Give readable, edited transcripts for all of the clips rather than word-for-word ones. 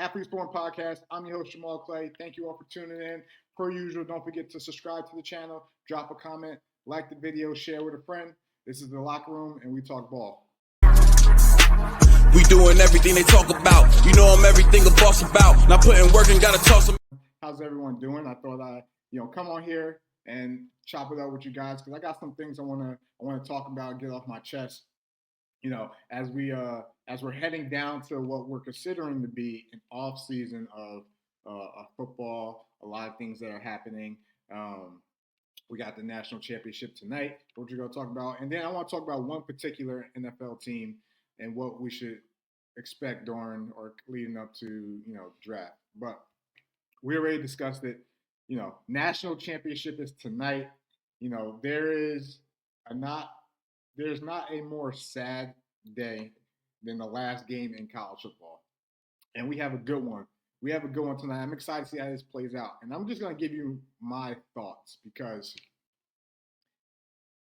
Athletes Born Podcast. I'm your host, Jamal Clay. Thank you all for tuning in. Per usual, don't forget to subscribe to the channel, drop a comment, like the video, share with a friend. This is The Locker Room, and we talk ball. We doing everything they talk about. You know I'm everything a boss about. Not putting work and gotta toss them. How's everyone doing? I thought I'd come on here and chop it up with you guys because I got some things I want to talk about and get off my chest. As we're heading down to what we're considering to be an off season of football, a lot of things that are happening. We got the national championship tonight, which we're going to talk about, and then I want to talk about one particular NFL team and what we should expect during or leading up to draft. But we already discussed it. National championship is tonight. There's not a more sad day than the last game in college football. And we have a good one. We have a good one tonight. I'm excited to see how this plays out. And I'm just going to give you my thoughts because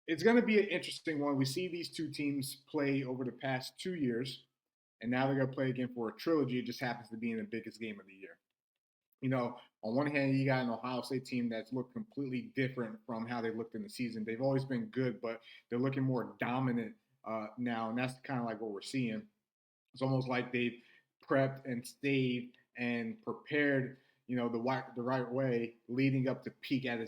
it's going to be an interesting one. We see these two teams play over the past 2 years, and now they're going to play again for a trilogy. It just happens to be in the biggest game of the year. On one hand, you got an Ohio State team that's looked completely different from how they looked in the season. They've always been good, but they're looking more dominant now, and that's kind of like what we're seeing. It's almost like they've prepped and stayed and prepared, the right way, leading up to peak at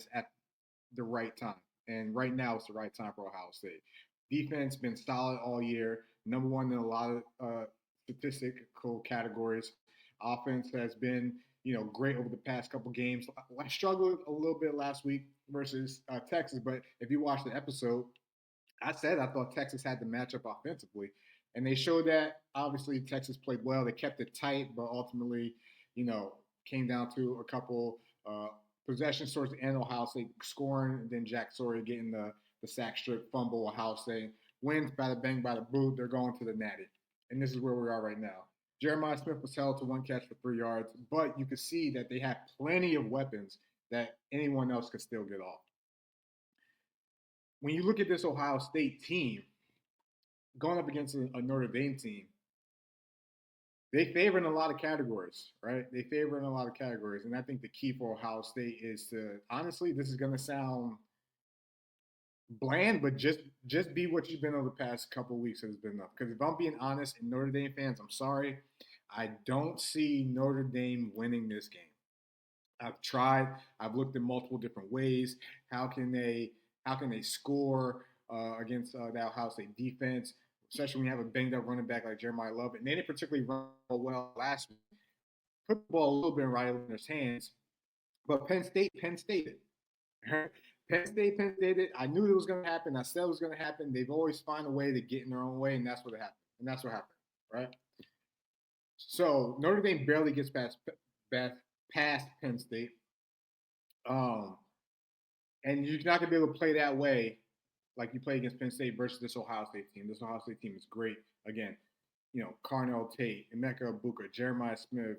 the right time. And right now, it's the right time for Ohio State. Defense been solid all year, number one in a lot of statistical categories. Offense has been great over the past couple games. I struggled a little bit last week versus Texas, but if you watch the episode, I said I thought Texas had the matchup offensively, and they showed that. Obviously, Texas played well. They kept it tight, but ultimately, came down to a couple possessions towards the end. Ohio State scoring, and then Jack Sawyer getting the sack strip fumble. Ohio State wins by the bang, by the boot. They're going to the natty, and this is where we are right now. Jeremiah Smith was held to one catch for 3 yards, but you could see that they have plenty of weapons that anyone else could still get off. When you look at this Ohio State team going up against a Notre Dame team, they favor in a lot of categories, right? They favor in a lot of categories, and I think the key for Ohio State is to, honestly, this is going to sound bland, but just be what you've been over the past couple of weeks has been enough. Because if I'm being honest, and Notre Dame fans, I'm sorry, I don't see Notre Dame winning this game. I've tried. I've looked at multiple different ways. How can they score against the Ohio State defense, especially when you have a banged up running back like Jeremiah Love, and they didn't particularly run well last week. Put the ball a little bit in Riley's hands, but Penn State it. Penn State. I knew it was going to happen. I said it was going to happen. They've always find a way to get in their own way, and that's what happened. Right? So Notre Dame barely gets past Penn State. And you're not going to be able to play that way like you play against Penn State versus this Ohio State team. This Ohio State team is great. Again, Carnell Tate, Emeka Ibuka, Jeremiah Smith,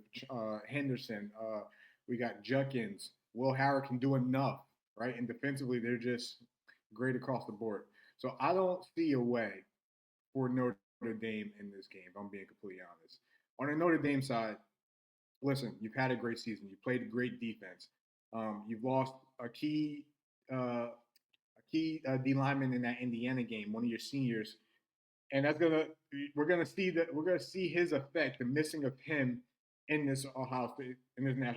Henderson. We got Judkins. Will Howard can do enough. Right? And defensively, they're just great across the board. So I don't see a way for Notre Dame in this game, if I'm being completely honest. On the Notre Dame side, listen, you've had a great season. You played a great defense. You've lost a key D lineman in that Indiana game, one of your seniors. And we're gonna see his effect, the missing of him in this national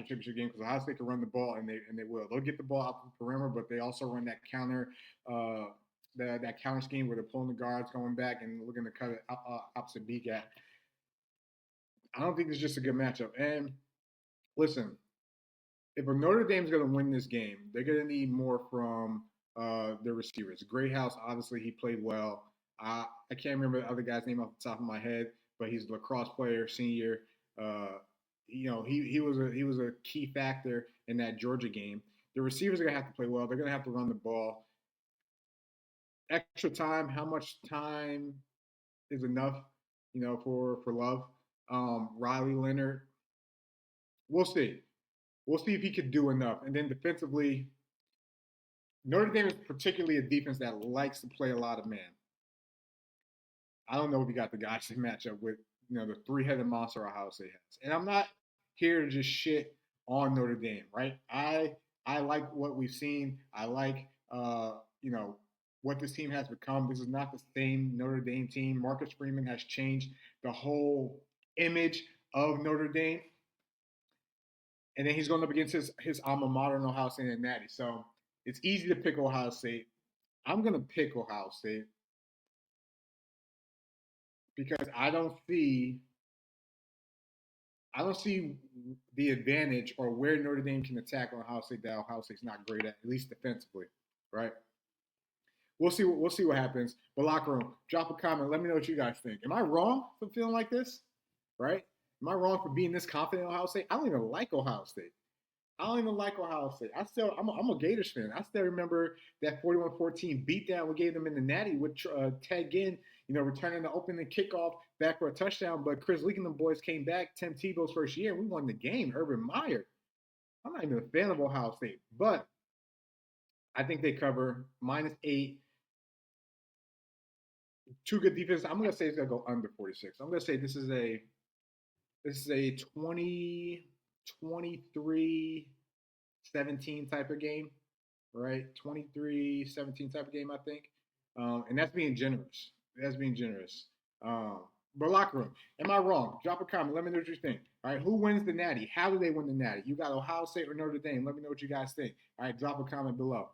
championship game, because Ohio State can run the ball, and they will. They'll get the ball out the perimeter, but they also run that counter that counter scheme where they're pulling the guards going back and looking to cut it opposite B gap. I don't think it's just a good matchup. And listen, if Notre Dame's going to win this game, they're going to need more from their receivers. Greathouse, obviously, he played well. I can't remember the other guy's name off the top of my head, but he's a lacrosse player, senior. He was a key factor in that Georgia game. The receivers are going to have to play well. They're going to have to run the ball. Extra time, how much time is enough, for Love? Riley Leonard, we'll see. We'll see if he could do enough. And then defensively, Notre Dame is particularly a defense that likes to play a lot of man. I don't know if you got the guys to match up with, the three-headed monster Ohio State has. And I'm not here to just shit on Notre Dame, right? I like what we've seen. I like you know what this team has become. This is not the same Notre Dame team. Marcus Freeman has changed the whole image of Notre Dame, and then he's going up against his alma mater in Ohio State and Natty. So it's easy to pick Ohio State. I'm going to pick Ohio State because I don't see the advantage or where Notre Dame can attack on Ohio State that Ohio State's not great at least defensively, right? We'll see what happens. But locker room, drop a comment. Let me know what you guys think. Am I wrong for feeling like this? Right? Am I wrong for being this confident in Ohio State? I don't even like Ohio State. I don't even like Ohio State. I'm a Gators fan. I still remember that 41-14 beatdown we gave them in the Natty with Ted Ginn, returning the opening kickoff back for a touchdown. But Chris Leak and the boys came back. Tim Tebow's first year. We won the game. Urban Meyer. I'm not even a fan of Ohio State, but I think they cover -8. Two good defenses. I'm gonna say it's gonna go under 46. I'm gonna say this is a 23-17 type of game, right? 23-17 type of game, I think. And that's being generous. That's being generous. But locker room, am I wrong? Drop a comment. Let me know what you think. All right, who wins the Natty? How do they win the Natty? You got Ohio State or Notre Dame? Let me know what you guys think. All right, drop a comment below.